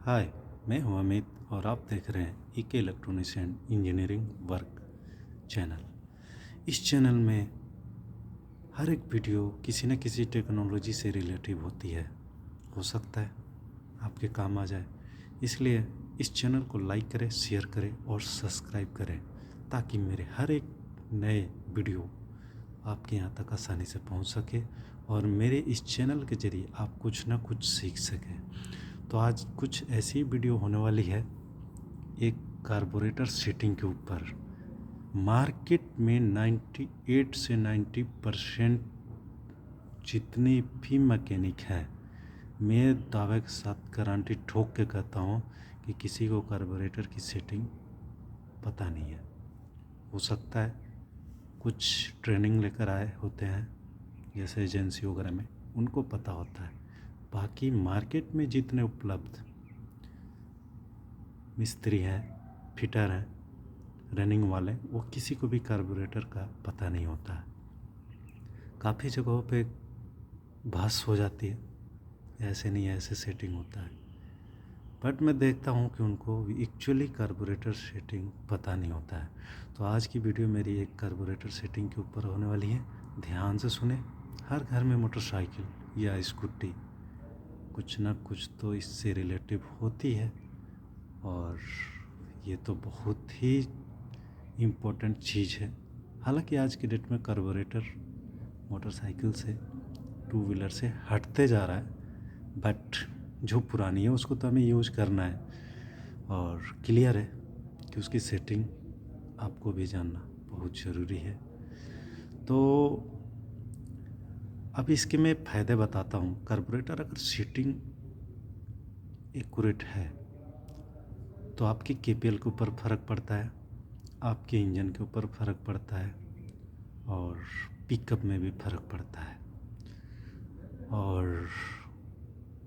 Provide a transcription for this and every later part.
हाय, मैं हूं अमित और आप देख रहे हैं ईके electronics and engineering work channel. इस चैनल में हर एक वीडियो किसी न किसी टेक्नोलॉजी से रिलेटिव होती है। हो सकता है आपके काम आ जाए, इसलिए इस चैनल को लाइक करें, शेयर करें और सब्सक्राइब करें ताकि मेरे हर एक नए वीडियो आपके यहाँ तक आसानी से पहुँच सके और मेरे इस चैनल के ज़रिए आप कुछ ना कुछ सीख सकें। तो आज कुछ ऐसी वीडियो होने वाली है एक कार्बोरेटर सेटिंग के ऊपर। मार्केट में 98 से 90% जितने भी मैकेनिक हैं, मैं दावे के साथ गारंटी ठोक के कहता हूँ कि किसी को कार्बोरेटर की सेटिंग पता नहीं है। हो सकता है कुछ ट्रेनिंग लेकर आए होते हैं जैसे एजेंसी वगैरह में, उनको पता होता है। बाकी मार्केट में जितने उपलब्ध मिस्त्री हैं, फिटर हैं, रनिंग वाले, वो किसी को भी कार्बोरेटर का पता नहीं होता है। काफ़ी जगहों पे बहस हो जाती है, ऐसे नहीं ऐसे सेटिंग होता है, बट मैं देखता हूँ कि उनको एक्चुअली कार्बोरेटर सेटिंग पता नहीं होता है। तो आज की वीडियो मेरी एक कार्बोरेटर सेटिंग के ऊपर होने वाली है। ध्यान से सुने। हर घर में मोटरसाइकिल या स्कूटी कुछ ना कुछ तो इससे रिलेटिव होती है और ये तो बहुत ही इम्पोर्टेंट चीज़ है। हालांकि आज की डेट में कार्बोरेटर मोटरसाइकिल से, टू व्हीलर से हटते जा रहा है, बट जो पुरानी है उसको तो हमें यूज़ करना है और क्लियर है कि उसकी सेटिंग आपको भी जानना बहुत ज़रूरी है। तो अब इसके मैं फ़ायदे बताता हूँ। कार्बोरेटर अगर सेटिंग एक्यूरेट है तो आपकी केपीएल के ऊपर फ़र्क पड़ता है, आपके इंजन के ऊपर फ़र्क पड़ता है और पिकअप में भी फ़र्क पड़ता है और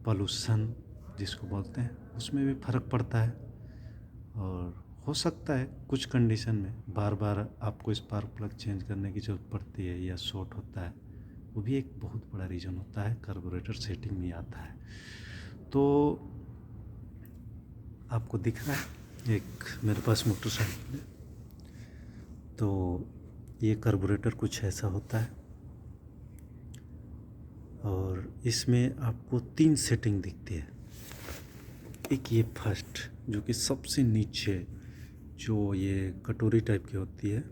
पॉल्यूशन जिसको बोलते हैं उसमें भी फ़र्क पड़ता है। और हो सकता है कुछ कंडीशन में बार बार आपको स्पार्क प्लग चेंज करने की ज़रूरत पड़ती है या शॉर्ट होता है, वो भी एक बहुत बड़ा रीज़न होता है, कार्बोरेटर सेटिंग में आता है। तो आपको दिख रहा है एक मेरे पास मोटरसाइकिल है, तो ये कार्बोरेटर कुछ ऐसा होता है और इसमें आपको 3 सेटिंग दिखती है। एक ये फर्स्ट जो कि सबसे नीचे, जो ये कटोरी टाइप की होती है,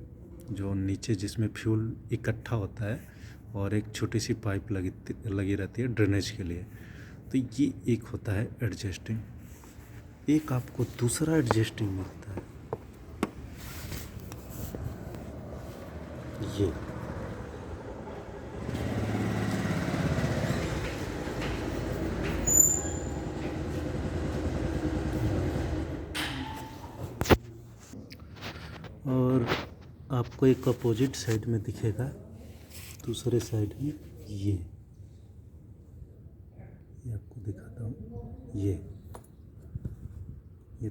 जो नीचे जिसमें फ्यूल इकट्ठा होता है और एक छोटी सी पाइप लगी रहती है ड्रेनेज के लिए। तो ये एक होता है एडजस्टिंग। एक आपको दूसरा एडजस्टिंग मिलता है, ये और आपको एक अपोजिट साइड में दिखेगा, दूसरे साइड में ये आपको दिखाता हूँ। ये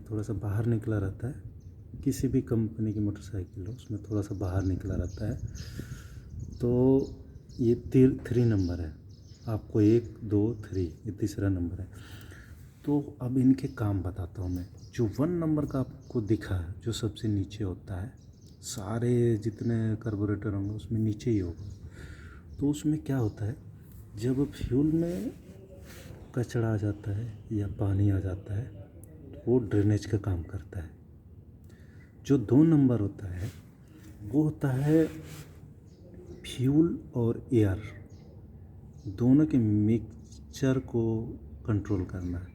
थोड़ा सा बाहर निकला रहता है, किसी भी कंपनी की मोटरसाइकिल हो उसमें थोड़ा सा बाहर निकला रहता है। तो ये 3 नंबर है, आपको 1 2 3 ये तीसरा नंबर है। तो अब इनके काम बताता हूँ मैं। जो 1 नंबर का आपको दिखा है, जो सबसे नीचे होता है, सारे जितने कार्बोरेटर होंगे उसमें नीचे ही होगा। तो उसमें क्या होता है, जब फ्यूल में कचरा आ जाता है या पानी आ जाता है तो वो ड्रेनेज का काम करता है। जो 2 नंबर होता है वो होता है फ्यूल और एयर दोनों के मिक्सचर को कंट्रोल करना है।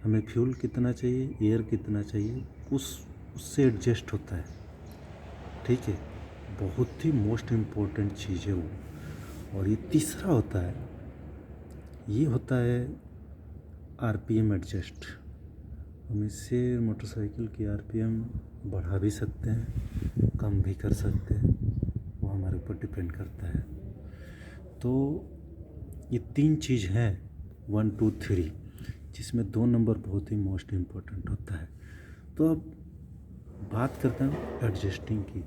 हमें फ्यूल कितना चाहिए, एयर कितना चाहिए, उससे एडजस्ट होता है। ठीक है, बहुत ही मोस्ट इम्पोर्टेंट चीज़ है वो। और ये तीसरा होता है, ये होता है आरपीएम एडजस्ट। हम इससे मोटरसाइकिल की आरपीएम बढ़ा भी सकते हैं, कम भी कर सकते हैं, वो हमारे ऊपर डिपेंड करता है। तो ये 3 चीज़ हैं 1 2 3, जिसमें 2 नंबर बहुत ही मोस्ट इम्पोर्टेंट होता है। तो अब बात करते हैं एडजस्टिंग की।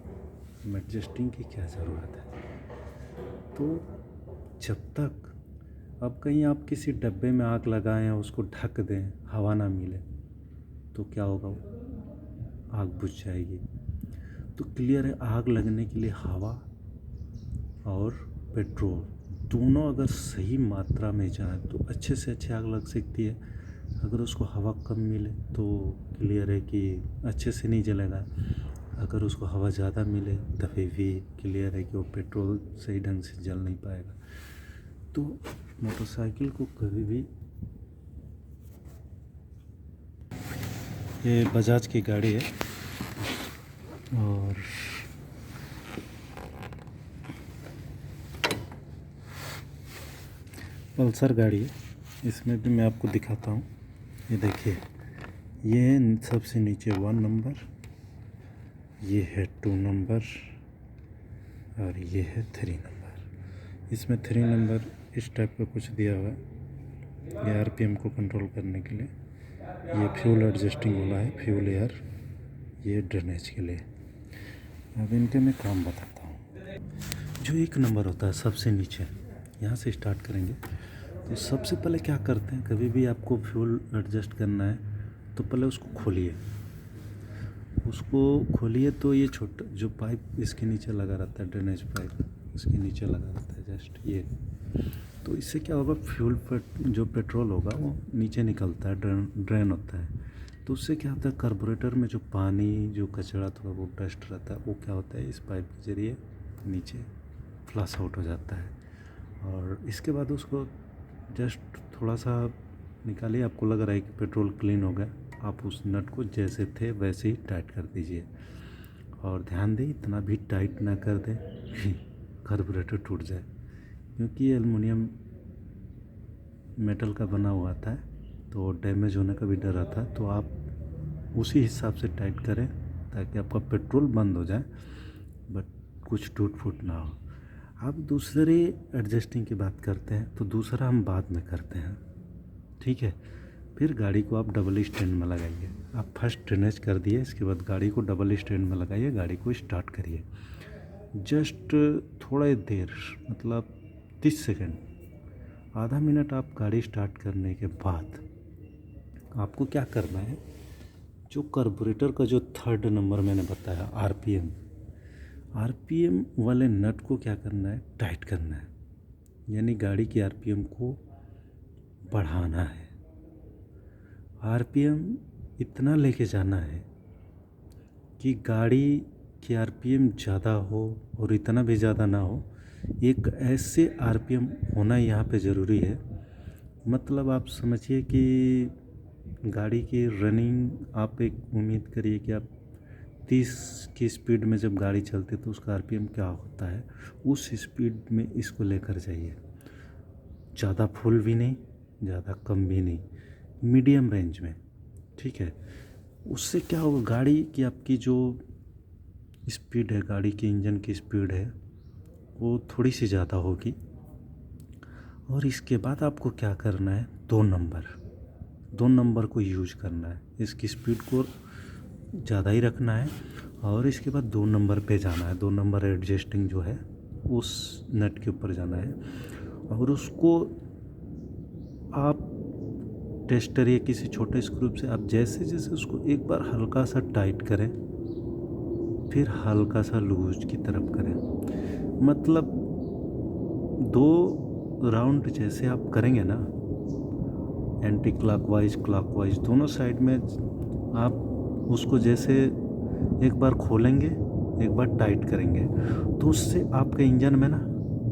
एडजस्टिंग की क्या ज़रूरत है? तो जब तक अब कहीं आप किसी डब्बे में आग लगाएं, उसको ढक दें, हवा ना मिले, तो क्या होगा, आग बुझ जाएगी। तो क्लियर है, आग लगने के लिए हवा और पेट्रोल दोनों अगर सही मात्रा में जाए तो अच्छे से अच्छे आग लग सकती है। अगर उसको हवा कम मिले तो क्लियर है कि अच्छे से नहीं जलेगा। अगर उसको हवा ज़्यादा मिले तभी भी क्लियर है कि वो पेट्रोल सही ढंग से जल नहीं पाएगा। तो मोटरसाइकिल को कभी भी, ये बजाज की गाड़ी है और पल्सर गाड़ी है। इसमें भी मैं आपको दिखाता हूँ। ये देखिए, ये सबसे नीचे 1 नंबर, ये है 2 नंबर और ये है 3 नंबर। इसमें 3 नंबर इस टाइप का कुछ दिया हुआ है, ये आरपीएम को कंट्रोल करने के लिए। ये फ्यूल एडजस्टिंग वाला है, फ्यूल एयर, ये ड्रेनेज के लिए। अब इनके मैं काम बताता हूँ। जो 1 नंबर होता है सबसे नीचे, यहाँ से स्टार्ट करेंगे। तो सबसे पहले क्या करते हैं, कभी भी आपको फ्यूल एडजस्ट करना है तो पहले उसको खोलिए। तो ये छोटा जो पाइप इसके नीचे लगा रहता है, ड्रेनेज पाइप इसके नीचे लगा रहता है जस्ट ये। तो इससे क्या होगा, फ्यूल जो पेट्रोल होगा वो नीचे निकलता है, ड्रेन होता है। तो उससे क्या होता है, कार्बोरेटर में जो पानी, जो कचरा, थोड़ा बहुत डस्ट रहता है, वो क्या होता है, इस पाइप के ज़रिए नीचे फ्लश आउट हो जाता है। और इसके बाद उसको जस्ट थोड़ा सा निकालिए, आपको लग रहा है कि पेट्रोल क्लीन हो गया, आप उस नट को जैसे थे वैसे ही टाइट कर दीजिए। और ध्यान दें, इतना भी टाइट ना कर दें कि कार्बोरेटर टूट जाए, क्योंकि ये एल्युमिनियम मेटल का बना हुआ आता है तो डैमेज होने का भी डर रहता है। तो आप उसी हिसाब से टाइट करें ताकि आपका पेट्रोल बंद हो जाए बट कुछ टूट फूट ना हो। अब दूसरे एडजस्टिंग की बात करते हैं, तो दूसरा हम बाद में करते हैं, ठीक है। फिर गाड़ी को आप डबल स्टैंड में लगाइए। आप फर्स्ट ड्रेनेज कर दिए, इसके बाद गाड़ी को डबल स्टैंड में लगाइए, गाड़ी को स्टार्ट करिए। जस्ट थोड़ा देर, मतलब 30 सेकेंड, आधा मिनट आप गाड़ी स्टार्ट करने के बाद आपको क्या करना है, जो कार्बोरेटर का जो 3rd नंबर मैंने बताया, आरपीएम वाले नट को क्या करना है, टाइट करना है। यानी गाड़ी की आरपीएम को बढ़ाना है। आरपीएम इतना लेके जाना है कि गाड़ी की आरपीएम ज़्यादा हो और इतना भी ज़्यादा ना हो। एक ऐसे आरपीएम होना यहाँ पे ज़रूरी है। मतलब आप समझिए कि गाड़ी की रनिंग, आप एक उम्मीद करिए कि आप 30 की स्पीड में जब गाड़ी चलती है तो उसका आरपीएम क्या होता है, उस स्पीड में इसको लेकर जाइए। ज़्यादा फुल भी नहीं, ज़्यादा कम भी नहीं, मीडियम रेंज में, ठीक है। उससे क्या होगा, गाड़ी की आपकी जो स्पीड है, गाड़ी के इंजन की स्पीड है, वो थोड़ी सी ज़्यादा होगी। और इसके बाद आपको क्या करना है, 2 नंबर को यूज करना है। इसकी स्पीड को ज़्यादा ही रखना है और इसके बाद 2 नंबर पे जाना है। 2 नंबर एडजस्टिंग जो है उस नट के ऊपर जाना है और उसको आप टेस्टर या किसी छोटे स्क्रू से आप जैसे जैसे उसको एक बार हल्का सा टाइट करें, फिर हल्का सा लूज की तरफ करें। मतलब 2 राउंड जैसे आप करेंगे ना, एंटी क्लॉकवाइज, क्लॉकवाइज, दोनों साइड में आप उसको जैसे एक बार खोलेंगे, एक बार टाइट करेंगे, तो उससे आपके इंजन में ना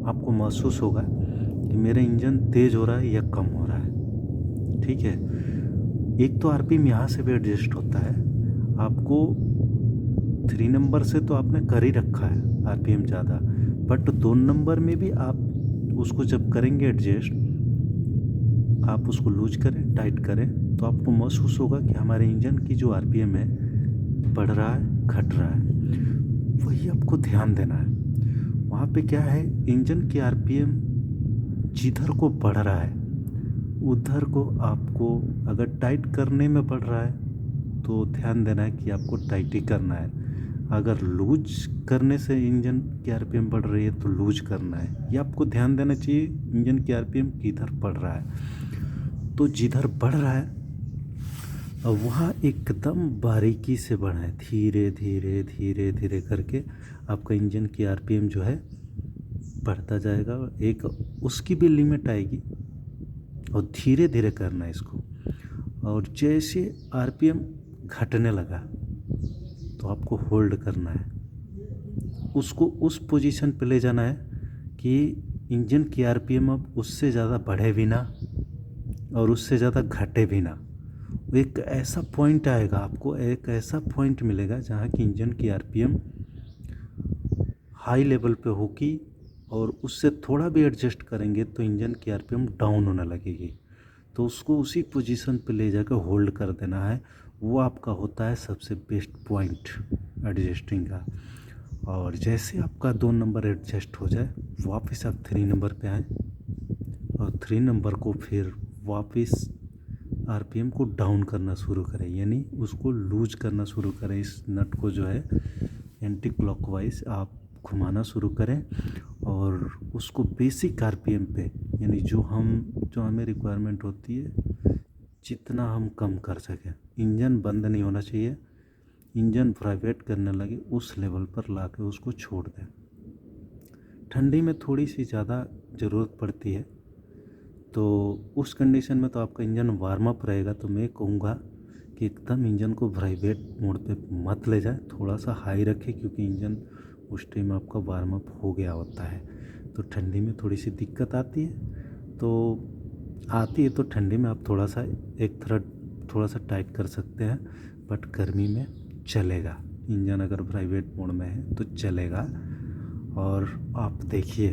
आपको महसूस होगा कि मेरा इंजन तेज़ हो रहा है या कम हो रहा है, ठीक है। एक तो आरपीएम यहाँ से भी एडजस्ट होता है। आपको 3 नंबर से तो आपने कर ही रखा है आरपीएम ज़्यादा, बट 2 नंबर में भी आप उसको जब करेंगे एडजस्ट, आप उसको लूज करें, टाइट करें, तो आपको महसूस होगा कि हमारे इंजन की जो आरपीएम है बढ़ रहा है, घट रहा है। वही आपको ध्यान देना है। वहाँ पे क्या है, इंजन की आरपीएम जिधर को बढ़ रहा है उधर को आपको, अगर टाइट करने में बढ़ रहा है तो ध्यान देना है कि आपको टाइट ही करना है। अगर लूज करने से इंजन की आरपीएम बढ़ रही है तो लूज करना है। ये आपको ध्यान देना चाहिए इंजन की आरपीएम किधर बढ़ रहा है। तो जिधर बढ़ रहा है और वहाँ एकदम बारीकी से बढ़ाएं, धीरे धीरे धीरे धीरे करके आपका इंजन की आरपीएम जो है बढ़ता जाएगा। एक उसकी भी लिमिट आएगी और धीरे धीरे करना है इसको। और जैसे आरपीएम घटने लगा तो आपको होल्ड करना है, उसको उस पोजीशन पे ले जाना है कि इंजन की आरपीएम अब उससे ज़्यादा बढ़े भी ना और उससे ज़्यादा घटे भी ना। एक ऐसा पॉइंट आएगा, आपको एक ऐसा पॉइंट मिलेगा जहाँ की इंजन की आरपीएम हाई लेवल पे होगी और उससे थोड़ा भी एडजस्ट करेंगे तो इंजन की आरपीएम डाउन होने लगेगी। तो उसको उसी पोजीशन पे ले जाकर होल्ड कर देना है। वो आपका होता है सबसे बेस्ट पॉइंट एडजस्टिंग का। और जैसे आपका 2 नंबर एडजस्ट हो जाए, वापस आप 3 नंबर पे आएँ और 3 नंबर को फिर वापस आरपीएम को डाउन करना शुरू करें, यानी उसको लूज करना शुरू करें। इस नट को जो है एंटी क्लॉकवाइज आप घुमाना शुरू करें और उसको बेसिक आरपीएम पे, यानी जो हमें रिक्वायरमेंट होती है जितना हम कम कर सकें। इंजन बंद नहीं होना चाहिए, इंजन वाइब्रेट करने लगे उस लेवल पर ला के उसको छोड़ दें। ठंडी में थोड़ी सी ज़्यादा ज़रूरत पड़ती है, तो उस कंडीशन में तो आपका इंजन वार्म अप रहेगा। तो मैं कहूँगा कि एकदम इंजन को वाइब्रेट मोड पे मत ले जाए, थोड़ा सा हाई रखें, क्योंकि इंजन उस टाइम आपका वार्म अप हो गया होता है। तो ठंडी में थोड़ी सी दिक्कत आती है, तो ठंडी में आप थोड़ा सा एक थ्रेड थोड़ा सा टाइट कर सकते हैं, बट गर्मी में चलेगा। इंजन अगर वाइब्रेट मोड में है तो चलेगा। और आप देखिए,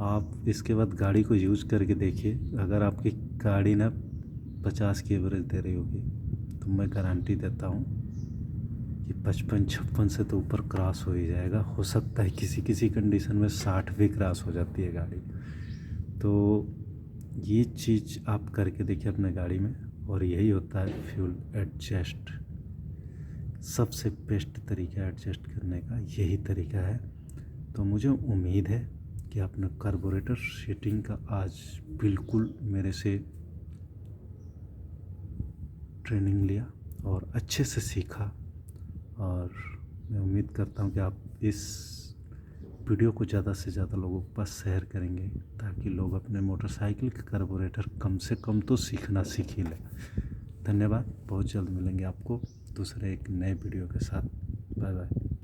आप इसके बाद गाड़ी को यूज़ करके देखिए, अगर आपकी गाड़ी ना 50 की एवरेज दे रही होगी तो मैं गारंटी देता हूँ कि 55-56 से तो ऊपर क्रॉस हो ही जाएगा। हो सकता है किसी किसी कंडीशन में 60 भी क्रॉस हो जाती है गाड़ी। तो ये चीज़ आप करके देखिए अपने गाड़ी में, और यही होता है फ्यूल एडजस्ट। सबसे बेस्ट तरीका एडजस्ट करने का यही तरीका है। तो मुझे उम्मीद है कि आपने कार्बोरेटर सेटिंग का आज बिल्कुल मेरे से ट्रेनिंग लिया और अच्छे से सीखा। और मैं उम्मीद करता हूँ कि आप इस वीडियो को ज़्यादा से ज़्यादा लोगों के पास शेयर करेंगे, ताकि लोग अपने मोटरसाइकिल के कार्बोरेटर कम से कम तो सीखना सीख ही लें। धन्यवाद। बहुत जल्द मिलेंगे आपको दूसरे एक नए वीडियो के साथ। Bye bye.